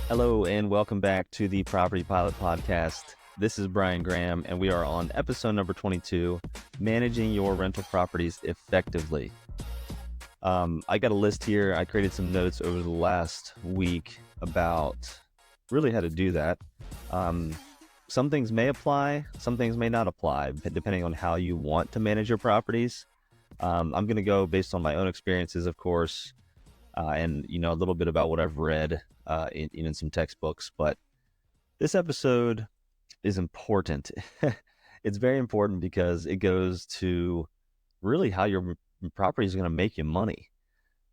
Hello and welcome back to the Property Pilot Podcast. This is Brian Graham and we are on episode number 22, Managing Your Rental Properties Effectively. I got a list here. I created some notes over the last week about really how to do that. Some things may apply, some things may not apply, depending on how you want to manage your properties. I'm going to go based on my own experiences, of course, and a little bit about what I've read in some textbooks. But this episode is important. It's very important because it goes to really how your property is going to make you money.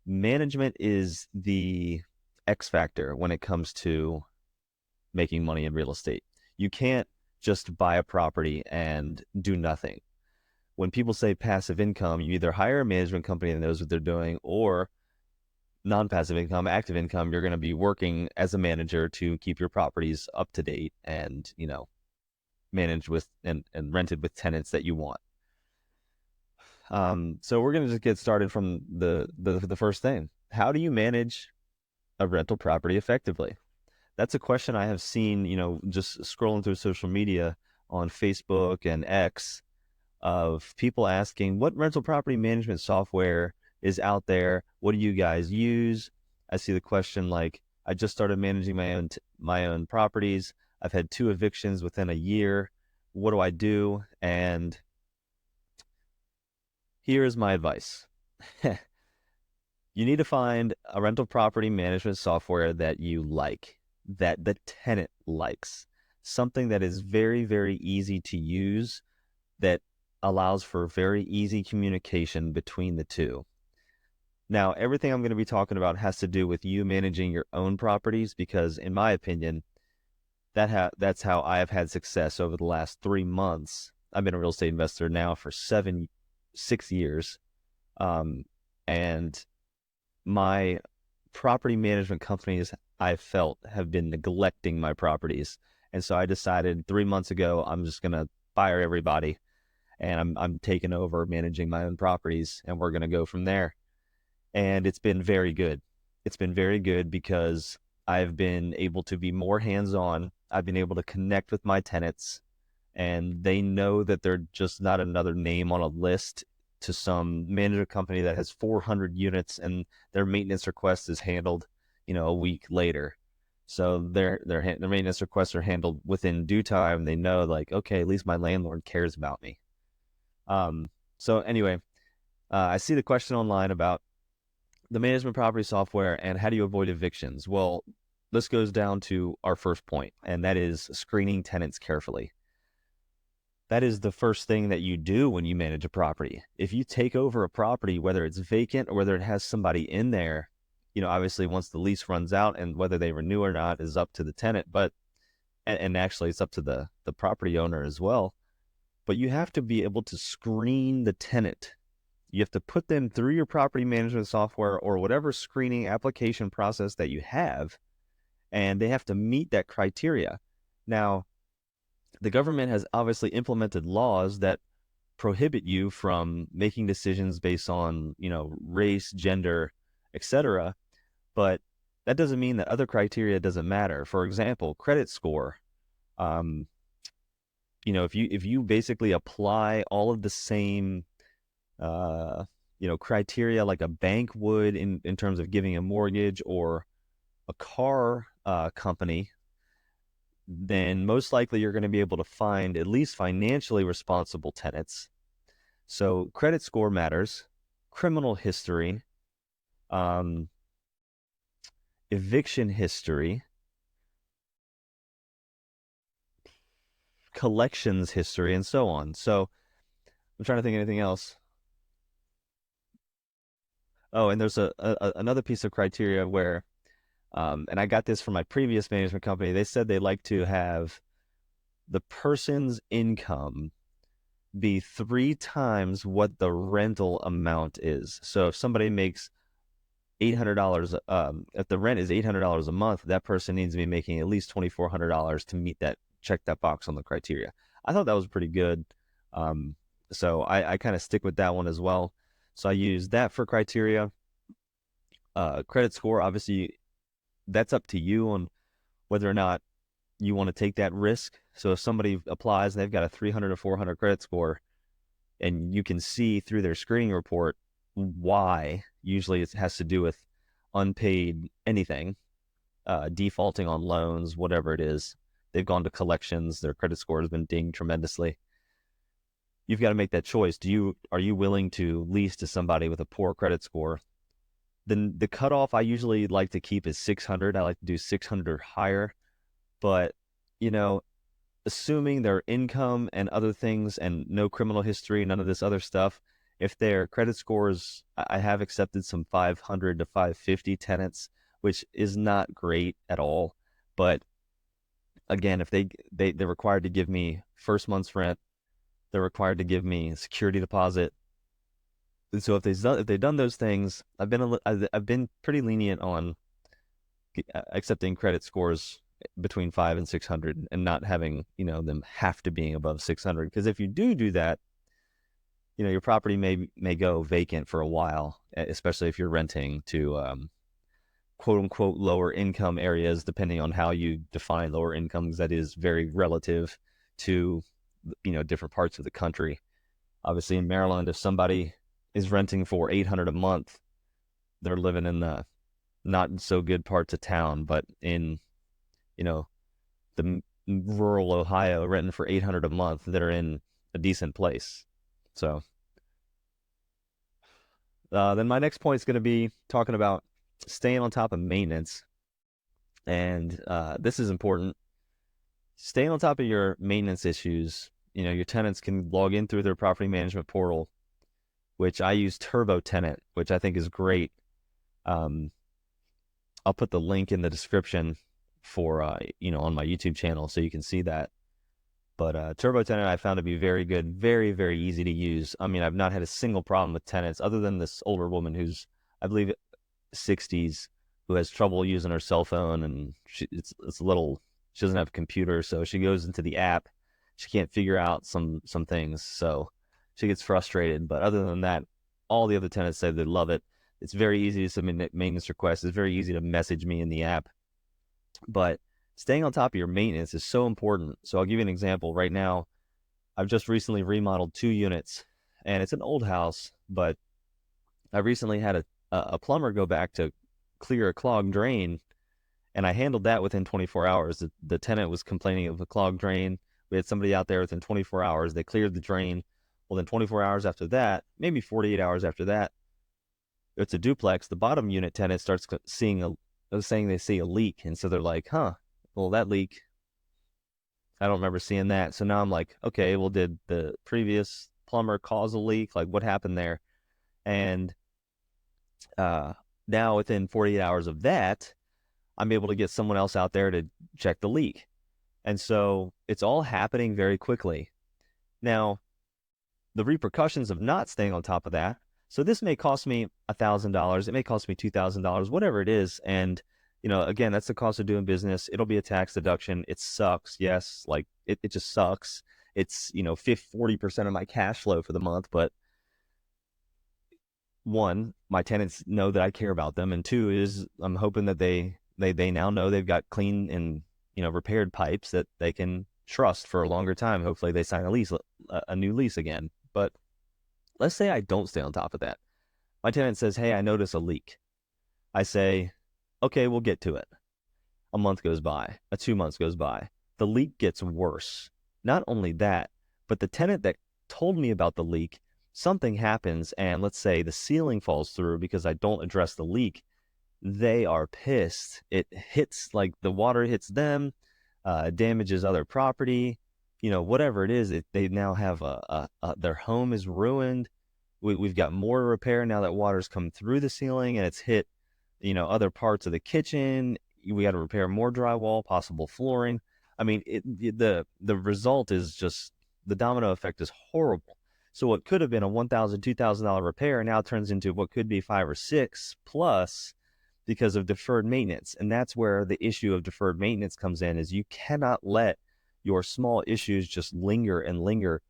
Management is the X factor when it comes to making money in real estate. You can't just buy a property and do nothing. When people say passive income, you either hire a management company that knows what they're doing, or non-passive income, active income, you're going to be working as a manager to keep your properties up to date and, managed with and rented with tenants that you want. So we're going to just get started from the first thing. How do you manage a rental property effectively? That's a question I have seen, just scrolling through social media on Facebook and X, of people asking, what rental property management software is out there? What do you guys use? I see the question like, I just started managing my own properties. I've had 2 evictions within a year. What do I do? And here is my advice. You need to find a rental property management software that you like, that the tenant likes, something that is very, very easy to use, that allows for very easy communication between the two. Now, everything I'm going to be talking about has to do with you managing your own properties, because in my opinion, that's how I have had success over the last 3 months. I've been a real estate investor now for 6 years. And my property management companies, I felt, have been neglecting my properties. And so I decided 3 months ago, I'm just going to fire everybody, and I'm taking over managing my own properties, and we're going to go from there. And it's been very good. It's been very good because I've been able to be more hands-on. I've been able to connect with my tenants, and they know that they're just not another name on a list to some manager company that has 400 units and their maintenance request is handled, a week later. So their maintenance requests are handled within due time. They know, like, okay, at least my landlord cares about me. So anyway, I see the question online about the management property software and how do you avoid evictions? Well, this goes down to our first point, and that is screening tenants carefully. That is the first thing that you do when you manage a property. If you take over a property, whether it's vacant or whether it has somebody in there, obviously once the lease runs out, and whether they renew or not is up to the tenant, and actually it's up to the property owner as well. But you have to be able to screen the tenant. You have to put them through your property management software or whatever screening application process that you have, and they have to meet that criteria. Now, the government has obviously implemented laws that prohibit you from making decisions based on, race, gender, etc. But that doesn't mean that other criteria doesn't matter. For example, credit score. If you basically apply all of the same criteria like a bank would in terms of giving a mortgage, or a car company, then most likely you're going to be able to find at least financially responsible tenants. So credit score matters, criminal history, eviction history, collections history, and so on. So I'm trying to think of anything else. Oh, and there's another piece of criteria where, and I got this from my previous management company. They said they like to have the person's income be 3 times what the rental amount is. So if somebody makes $800, if the rent is $800 a month, that person needs to be making at least $2,400 to meet that, check that box on the criteria. I thought that was pretty good. So I kind of stick with that one as well. So I use that for criteria. Credit score, obviously, that's up to you on whether or not you want to take that risk. So if somebody applies and they've got a 300 or 400 credit score, and you can see through their screening report why, usually it has to do with unpaid anything, defaulting on loans, whatever it is. They've gone to collections, their credit score has been dinged tremendously. You've got to make that choice. Are you willing to lease to somebody with a poor credit score? Then the cutoff I usually like to keep is 600. I like to do 600 or higher. But, you know, assuming their income and other things and no criminal history, none of this other stuff, if their credit scores, I have accepted some 500 to 550 tenants, which is not great at all. But again, if they're required to give me first month's rent, they're required to give me security deposit. And so if they've done those things, I've been pretty lenient on accepting credit scores between 5 and 600 and not having, them have to being above 600. Because if you do that, your property may go vacant for a while, especially if you're renting to quote unquote lower income areas, depending on how you define lower incomes. That is very relative to, different parts of the country. Obviously in Maryland, if somebody is renting for 800 a month, they're living in the not so good parts of town. But in, the rural Ohio, renting for 800 a month, they're in a decent place. So then my next point is going to be talking about staying on top of maintenance. And this is important. Staying on top of your maintenance issues. Your tenants can log in through their property management portal, which I use Turbo Tenant, which I think is great. I'll put the link in the description for, on my YouTube channel so you can see that. But Turbo Tenant I found to be very good, very, very easy to use. I mean, I've not had a single problem with tenants other than this older woman who's, I believe, 60s, who has trouble using her cell phone, and she doesn't have a computer, so she goes into the app. She can't figure out some things, so she gets frustrated. But other than that, all the other tenants say they love it. It's very easy to submit maintenance requests. It's very easy to message me in the app. But staying on top of your maintenance is so important. So I'll give you an example. Right now, I've just recently remodeled 2 units, and it's an old house, but I recently had a plumber go back to clear a clogged drain, and I handled that within 24 hours. The tenant was complaining of a clogged drain. We had somebody out there within 24 hours. They cleared the drain. Well, then 24 hours after that, maybe 48 hours after that, it's a duplex. The bottom unit tenant starts saying they see a leak. And so they're like, well, that leak, I don't remember seeing that. So now I'm like, okay, well, did the previous plumber cause a leak? Like, what happened there? And now within 48 hours of that, I'm able to get someone else out there to check the leak. And so it's all happening very quickly. Now, the repercussions of not staying on top of that. So this may cost me $1,000. It may cost me $2,000, whatever it is. And, again, that's the cost of doing business. It'll be a tax deduction. It sucks. Yes. Like it just sucks. It's, 40% of my cash flow for the month. But one, my tenants know that I care about them. And two is I'm hoping that they now know they've got clean and, repaired pipes that they can trust for a longer time. Hopefully they sign a new lease again. But let's say I don't stay on top of that. My tenant says, hey, I notice a leak. I say, okay, we'll get to it. A month goes by, 2 months goes by. The leak gets worse. Not only that, but the tenant that told me about the leak, something happens, and let's say the ceiling falls through because I don't address the leak. They are pissed. It hits, like the water hits them, damages other property, whatever it is. They now have their home is ruined. We've got more to repair now that water's come through the ceiling and it's hit, other parts of the kitchen. We got to repair more drywall, possible flooring. I mean, the result is just, the domino effect is horrible. So what could have been a $1,000, $2,000 repair now turns into what could be 5 or 6 plus, because of deferred maintenance. And that's where the issue of deferred maintenance comes in, is you cannot let your small issues just linger and linger,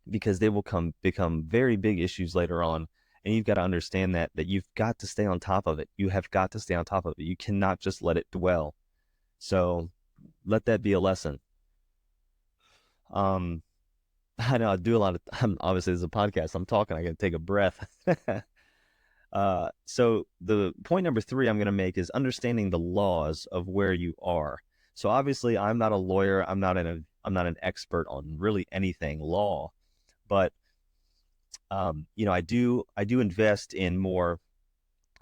because they will become very big issues later on. And you've got to understand that you've got to stay on top of it. You have got to stay on top of it. You cannot just let it dwell. So let that be a lesson. Um, I know I do a lot of, obviously this is a podcast. I'm talking, I got to take a breath. So the point number three I'm going to make is understanding the laws of where you are. So obviously I'm not a lawyer. I'm not an expert on really anything law, but I do invest in more,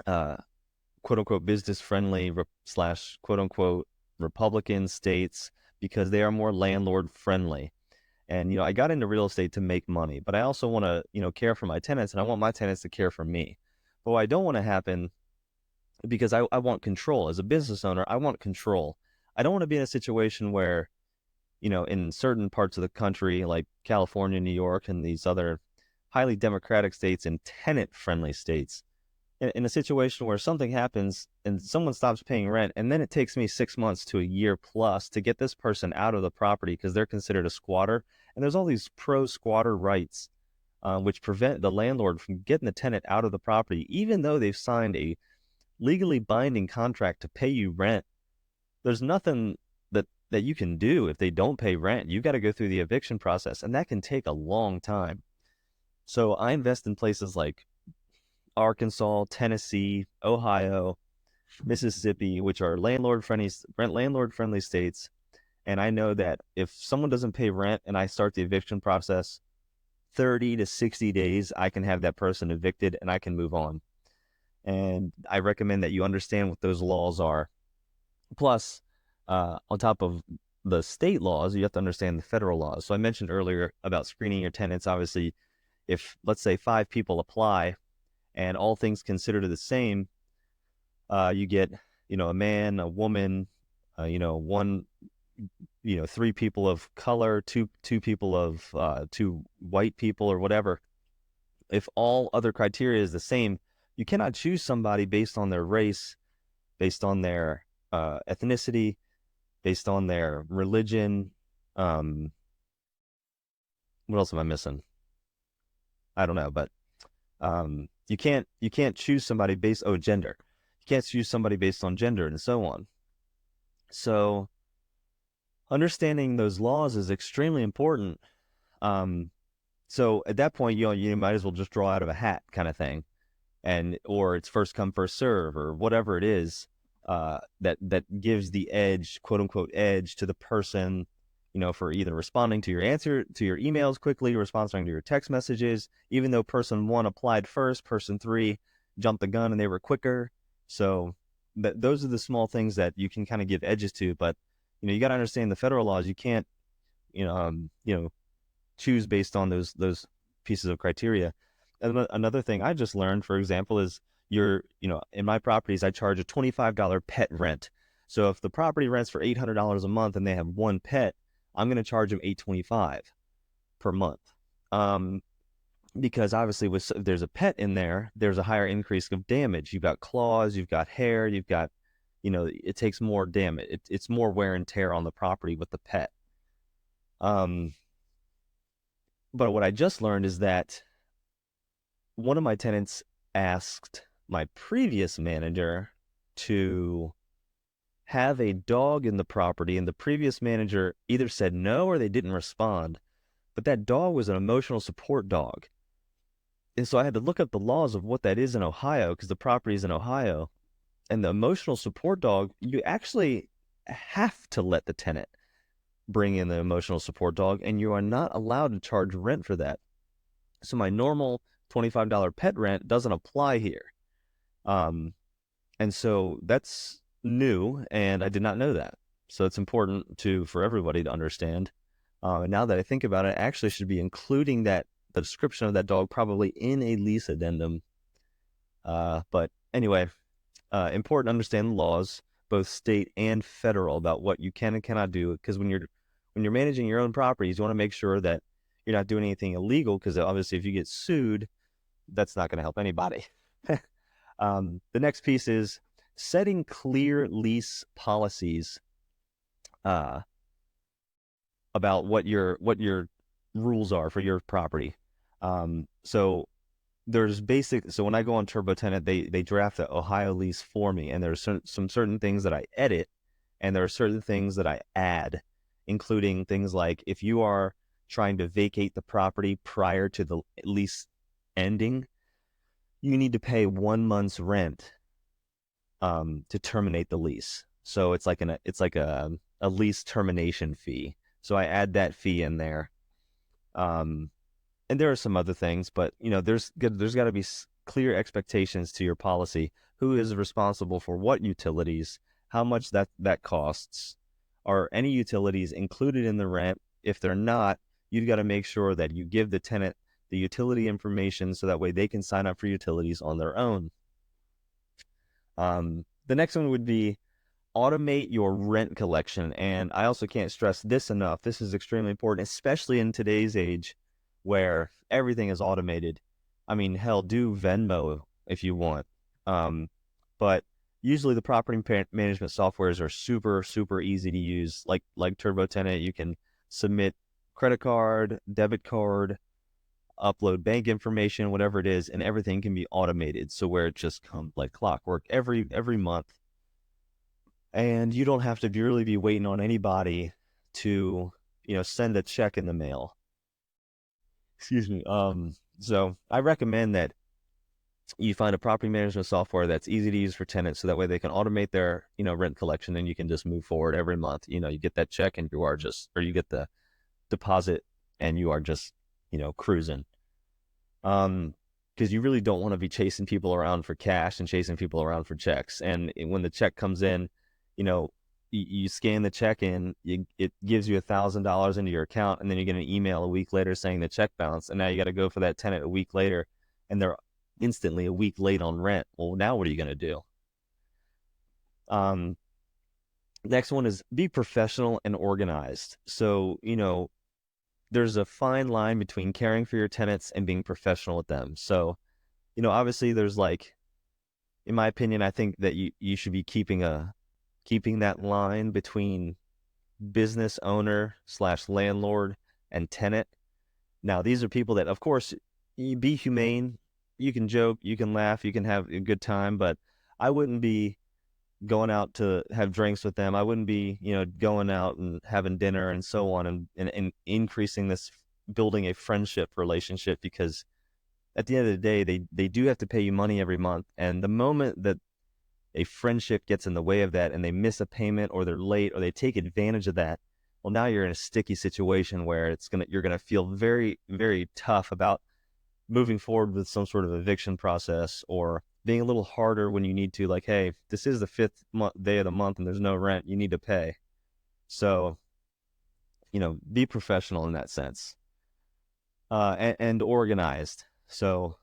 uh, quote unquote, business friendly slash quote unquote Republican states because they are more landlord friendly. And, I got into real estate to make money, but I also want to, care for my tenants and I want my tenants to care for me. But what I don't want to happen, because I want control as a business owner, I want control. I don't want to be in a situation where, in certain parts of the country, like California, New York, and these other highly democratic states and tenant friendly states, in a situation where something happens and someone stops paying rent, and then it takes me 6 months to a year plus to get this person out of the property because they're considered a squatter. And there's all these pro squatter rights, which prevent the landlord from getting the tenant out of the property, even though they've signed a legally binding contract to pay you rent. There's nothing that you can do if they don't pay rent. You've got to go through the eviction process, and that can take a long time. So I invest in places like Arkansas, Tennessee, Ohio, Mississippi, which are landlord friendly states. And I know that if someone doesn't pay rent and I start the eviction process, 30 to 60 days, I can have that person evicted and I can move on. And I recommend that you understand what those laws are. Plus, on top of the state laws, you have to understand the federal laws. So I mentioned earlier about screening your tenants. Obviously, if let's say 5 people apply and all things considered the same, you get, a man, a woman, one, 3 people of color, two people of, 2 white people or whatever. If all other criteria is the same, you cannot choose somebody based on their race, based on their ethnicity, based on their religion. Um, what else am I missing? I don't know, but you can't choose somebody based gender. You can't choose somebody based on gender and so on. So understanding those laws is extremely important. Um, so at that point, you might as well just draw out of a hat kind of thing, or it's first come first serve or whatever it is, that gives the edge, quote unquote, edge to the person, for either responding to your emails quickly, responding to your text messages, even though person one applied first, person three jumped the gun and they were quicker. So those are the small things that you can kind of give edges to, but you got to understand the federal laws. You can't, choose based on those pieces of criteria. And another thing I just learned, for example, is in my properties, I charge a $25 pet rent. So if the property rents for $800 a month and they have one pet, I'm going to charge them $825 per month. Because obviously if there's a pet in there, there's a higher increase of damage. You've got claws, you've got hair, you've got, it takes more damage. It's more wear and tear on the property with the pet. But what I just learned is that one of my tenants asked my previous manager to have a dog in the property, and the previous manager either said no or they didn't respond. But that dog was an emotional support dog. And so I had to look up the laws of what that is in Ohio, because the property is in Ohio. And the emotional support dog, you actually have to let the tenant bring in the emotional support dog, and you are not allowed to charge rent for that. So my normal $25 pet rent doesn't apply here. And so that's new, and I did not know that. So it's important for everybody to understand. And now that I think about it, I actually should be including the description of that dog probably in a lease addendum. But anyway, important to understand the laws, both state and federal, about what you can and cannot do. Because when you're managing your own properties, you want to make sure that you're not doing anything illegal, because obviously if you get sued, that's not going to help anybody. The next piece is setting clear lease policies about what your rules are for your property. So when I go on TurboTenant, they draft the Ohio lease for me, and there's some certain things that I edit And there are certain things that I add, including things like if you are trying to vacate the property prior to the lease ending, you need to pay 1 month's rent to terminate the lease. So it's like a lease termination fee. So I add that fee in there. Um, and there are some other things, but there's got to be clear expectations to your policy. Who is responsible for what utilities? How much that costs? Are any utilities included in the rent? If they're not, you've got to make sure that you give the tenant the utility information so that way they can sign up for utilities on their own. The next one would be automate your rent collection. And I also can't stress this enough. This is extremely important, especially in today's age where everything is automated. I mean, hell, do Venmo if you want. But usually the property management softwares are super, super easy to use. Like Turbo Tenant, you can submit credit card, debit card, upload bank information, whatever it is, and everything can be automated. So where it just comes like clockwork every month, and you don't have to really be waiting on anybody to send a check in the mail. Excuse me. So I recommend that you find a property management software that's easy to use for tenants, so that way they can automate their rent collection, and you can just move forward every month. You get that check and you get the deposit and you are just cruising. Because you really don't want to be chasing people around for cash and chasing people around for checks. And when the check comes in, you scan the check in, it gives you $1,000 into your account, and then you get an email a week later saying the check bounced, and now you got to go for that tenant a week later, and they're instantly a week late on rent. Well, now what are you going to do? Next one is be professional and organized. So, there's a fine line between caring for your tenants and being professional with them. So, obviously there's in my opinion, I think that you should be keeping that line between business owner / landlord and tenant. Now, these are people that, of course, you be humane. You can joke, you can laugh, you can have a good time, but I wouldn't be going out to have drinks with them. I wouldn't be, going out and having dinner and so on, and increasing this, building a friendship relationship, because at the end of the day, they do have to pay you money every month. And the moment that a friendship gets in the way of that, and they miss a payment, or they're late, or they take advantage of that, well, now you're in a sticky situation where you're gonna feel very, very tough about moving forward with some sort of eviction process, or being a little harder when you need to, like, hey, this is the fifth day of the month and there's no rent, you need to pay. So, be professional in that sense, and organized. So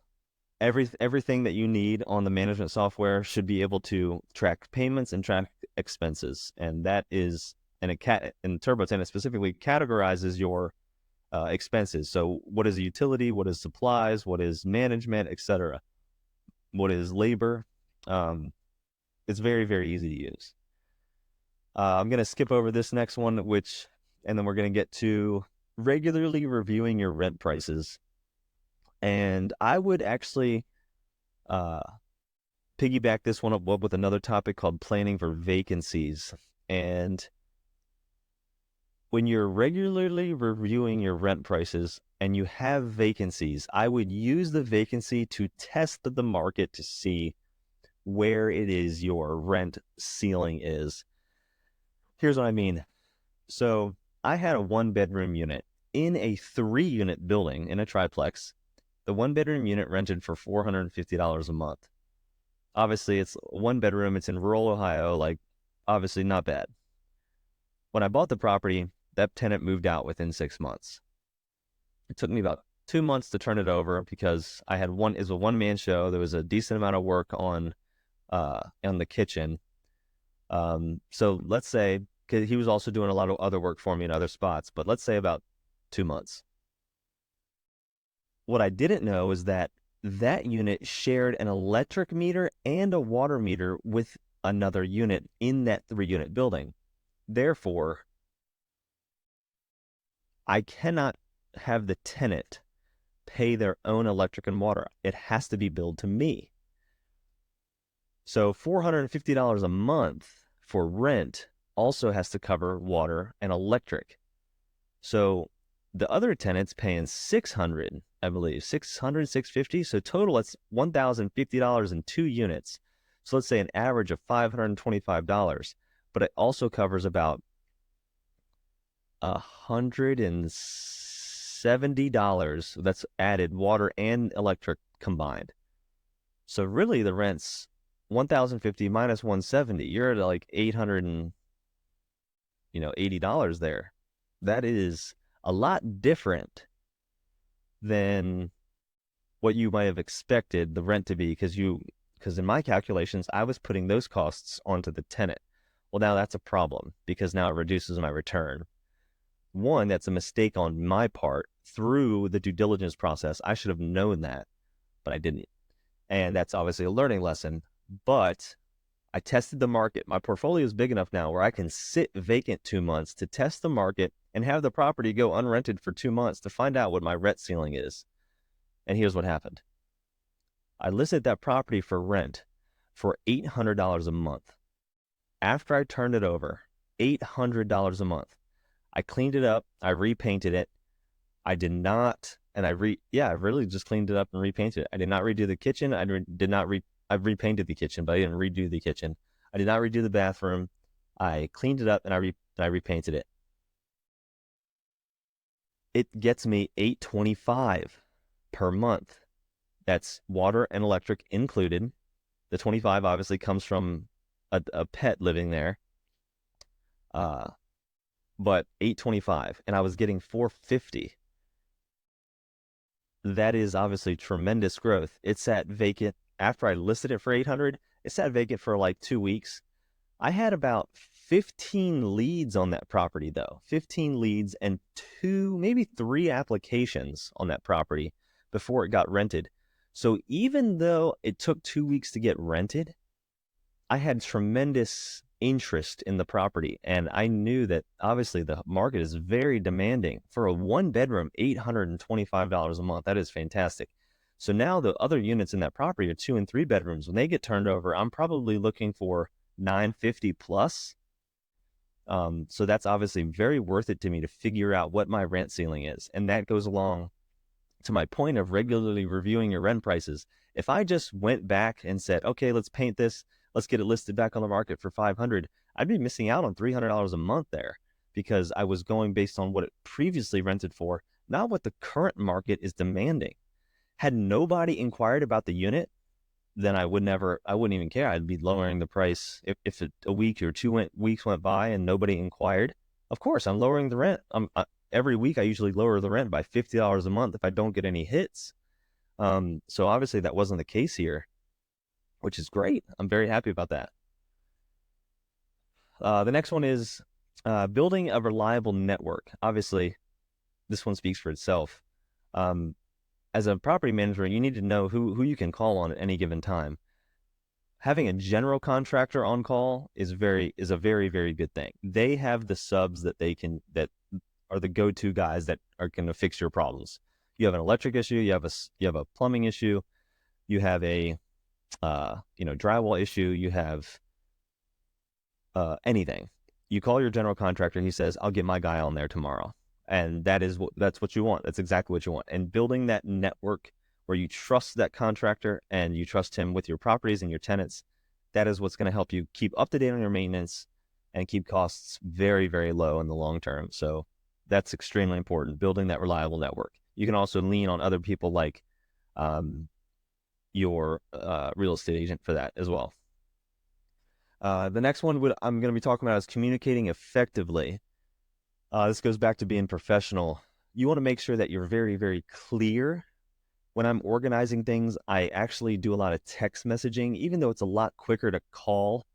everything that you need on the management software should be able to track payments and track expenses. And that is, and in TurboTenant specifically categorizes your expenses. So what is a utility? What is supplies? What is management, etc.? What is labor? It's very, very easy to use. I'm going to skip over this next one, and then we're going to get to regularly reviewing your rent prices. And I would actually piggyback this one up with another topic called planning for vacancies. And when you're regularly reviewing your rent prices and you have vacancies, I would use the vacancy to test the market to see where it is your rent ceiling is. Here's what I mean. So I had a 1-bedroom unit in a 3-unit building in a triplex. The 1-bedroom unit rented for $450 a month. Obviously, it's 1 bedroom. It's in rural Ohio. Obviously not bad. When I bought the property, that tenant moved out within 6 months. It took me about 2 months to turn it over because it was a one-man show. There was a decent amount of work on the kitchen. So let's say, because he was also doing a lot of other work for me in other spots, but let's say about 2 months. What I didn't know is that unit shared an electric meter and a water meter with another unit in that 3-unit building. Therefore, I cannot have the tenant pay their own electric and water. It has to be billed to me. So $450 a month for rent also has to cover water and electric. So the other tenant's paying 600, I believe, 600, 650. So total, it's $1,050 in 2 units. So let's say an average of $525, but it also covers about $170 that's added water and electric combined. So really the rent's 1,050 minus 170. You're at like 800 and $80 there. That is a lot different than what you might have expected the rent to be, because in my calculations I was putting those costs onto the tenant. Well, now that's a problem because now it reduces my return. One, that's a mistake on my part through the due diligence process. I should have known that, but I didn't. And that's obviously a learning lesson. But I tested the market. My portfolio is big enough now where I can sit vacant 2 months to test the market and have the property go unrented for 2 months to find out what my rent ceiling is. And here's what happened. I listed that property for rent for $800 a month. After I turned it over, $800 a month. I cleaned it up. I repainted it. I did not, and I really just cleaned it up and repainted it. I did not redo the kitchen. I repainted the kitchen, but I didn't redo the kitchen. I did not redo the bathroom. I cleaned it up and I repainted it. It gets me $825 per month. That's water and electric included. The 25 obviously comes from a pet living there. But 825, and I was getting 450. That is obviously tremendous growth. It sat vacant after I listed it for 800. It sat vacant for like 2 weeks. I had about 15 leads on that property though. 15 leads and maybe 3 applications on that property before it got rented. So even though it took 2 weeks to get rented, I had tremendous interest in the property. And I knew that obviously the market is very demanding. For a 1 bedroom, $825 a month. That is fantastic. So now the other units in that property are 2 and 3 bedrooms. When they get turned over, I'm probably looking for 950 plus. So that's obviously very worth it to me to figure out what my rent ceiling is. And that goes along to my point of regularly reviewing your rent prices. If I just went back and said, okay, let's paint this, let's get it listed back on the market for 500, I'd be missing out on $300 a month there because I was going based on what it previously rented for, not what the current market is demanding. Had nobody inquired about the unit, then I wouldn't even care. I'd be lowering the price. If a week or 2 weeks went by and nobody inquired, of course, I'm lowering the rent. Every week, I usually lower the rent by $50 a month if I don't get any hits. So obviously that wasn't the case here, which is great. I'm very happy about that. The next one is building a reliable network. Obviously, this one speaks for itself. As a property manager, you need to know who you can call on at any given time. Having a general contractor on call is a very, very good thing. They have the subs that are the go-to guys that are going to fix your problems. You have an electric issue, you have a plumbing issue, you have a drywall issue, you have anything. You call your general contractor, he says, I'll get my guy on there tomorrow. And that's what you want. That's exactly what you want. And building that network where you trust that contractor and you trust him with your properties and your tenants, that is what's going to help you keep up to date on your maintenance and keep costs very, very low in the long term. So that's extremely important, building that reliable network. You can also lean on other people like your real estate agent for that as well. The next one I'm going to be talking about is communicating effectively. This goes back to being professional. You want to make sure that you're very, very clear. When I'm organizing things, I actually do a lot of text messaging, even though it's a lot quicker to call.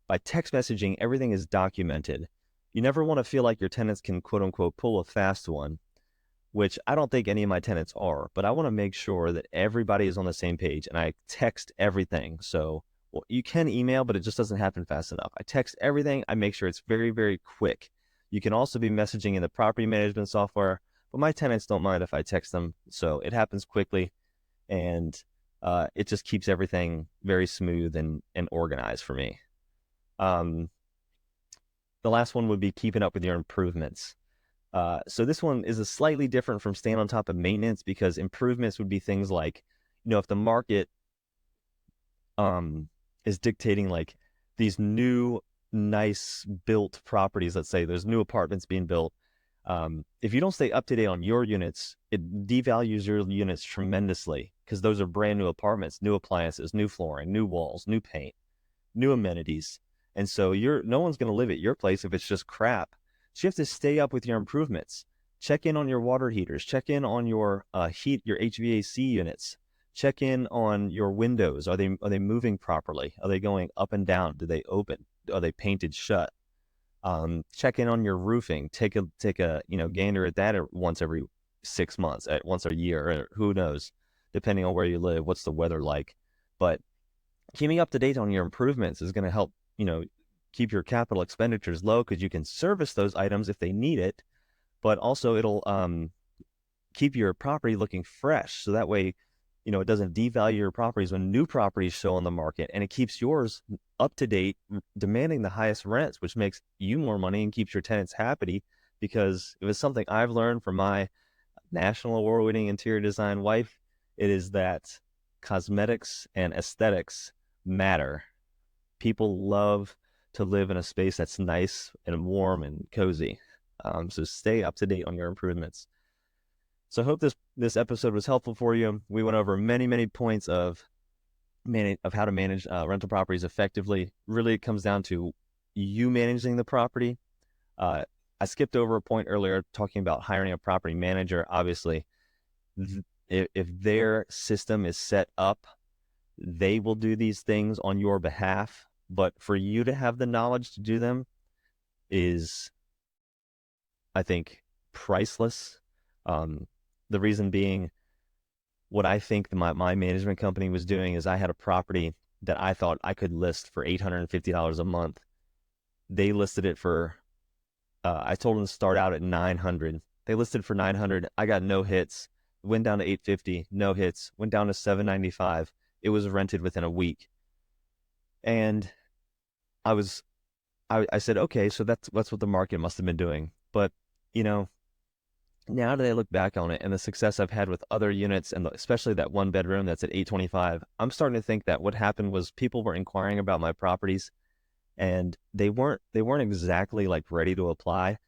By text messaging, everything is documented. You never want to feel like your tenants can, quote unquote, pull a fast one, which I don't think any of my tenants are, but I want to make sure that everybody is on the same page and I text everything. So you can email, but it just doesn't happen fast enough. I text everything. I make sure it's very, very quick. You can also be messaging in the property management software, but my tenants don't mind if I text them. So it happens quickly and it just keeps everything very smooth and organized for me. The the last one would be keeping up with your improvements. So this one is a slightly different from staying on top of maintenance, because improvements would be things like, if the market is dictating like these new nice built properties, let's say there's new apartments being built. If you don't stay up to date on your units, it devalues your units tremendously, because those are brand new apartments, new appliances, new flooring, new walls, new paint, new amenities. And so no one's going to live at your place if it's just crap. So you have to stay up with your improvements. Check in on your water heaters. Check in on your your HVAC units. Check in on your windows. Are they moving properly? Are they going up and down? Do they open? Are they painted shut? Check in on your roofing. Take a gander at that once every 6 months, at once a year, or who knows, depending on where you live. What's the weather like? But keeping up to date on your improvements is going to help, keep your capital expenditures low, because you can service those items if they need it, but also it'll keep your property looking fresh. So that way, it doesn't devalue your properties when new properties show on the market, and it keeps yours up to date, demanding the highest rents, which makes you more money and keeps your tenants happy. Because it was something I've learned from my national award-winning interior design wife, it is that cosmetics and aesthetics matter. People love to live in a space that's nice and warm and cozy. So stay up to date on your improvements. So I hope this episode was helpful for you. We went over many, many points of how to manage rental properties effectively. Really, it comes down to you managing the property. I skipped over a point earlier talking about hiring a property manager. Obviously, if their system is set up, they will do these things on your behalf. But for you to have the knowledge to do them is, I think, priceless. The reason being, what I think my management company was doing is, I had a property that I thought I could list for $850 a month. They listed it for, I told them to start out at $900. They listed for $900. I got no hits. Went down to $850, no hits. Went down to $795. It was rented within a week. And I said, okay, so that's what the market must have been doing. But, now that I look back on it and the success I've had with other units, and especially that one bedroom that's at $825, I'm starting to think that what happened was people were inquiring about my properties, and they weren't exactly like ready to apply.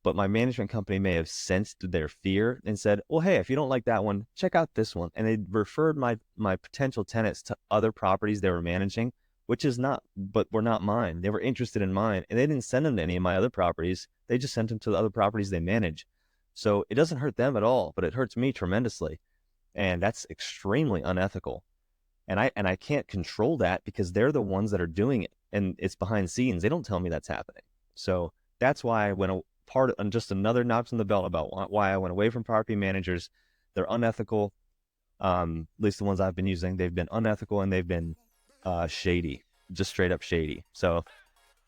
But my management company may have sensed their fear and said, well, hey, if you don't like that one, check out this one. And they referred my potential tenants to other properties they were managing, but were not mine. They were interested in mine, and they didn't send them to any of my other properties. They just sent them to the other properties they manage. So it doesn't hurt them at all, but it hurts me tremendously. And that's extremely unethical. And I can't control that, because they're the ones that are doing it, and it's behind scenes. They don't tell me that's happening. So that's why I went on just another notch in the belt about why I went away from property managers. They're unethical. At least the ones I've been using, they've been unethical, and they've been shady, just straight up shady. So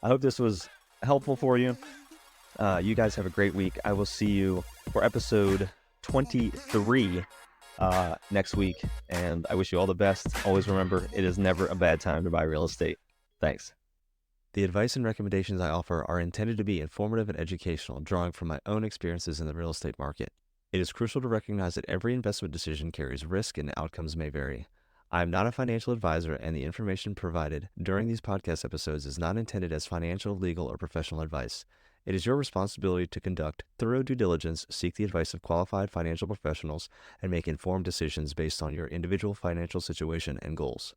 I hope this was helpful for you. You guys have a great week. I will see you for episode 23 next week, and I wish you all the best. Always remember, it is never a bad time to buy real estate. Thanks. The advice and recommendations I offer are intended to be informative and educational, drawing from my own experiences in the real estate market. It is crucial to recognize that every investment decision carries risk and outcomes may vary. I am not a financial advisor, and the information provided during these podcast episodes is not intended as financial, legal, or professional advice. It is your responsibility to conduct thorough due diligence, seek the advice of qualified financial professionals, and make informed decisions based on your individual financial situation and goals.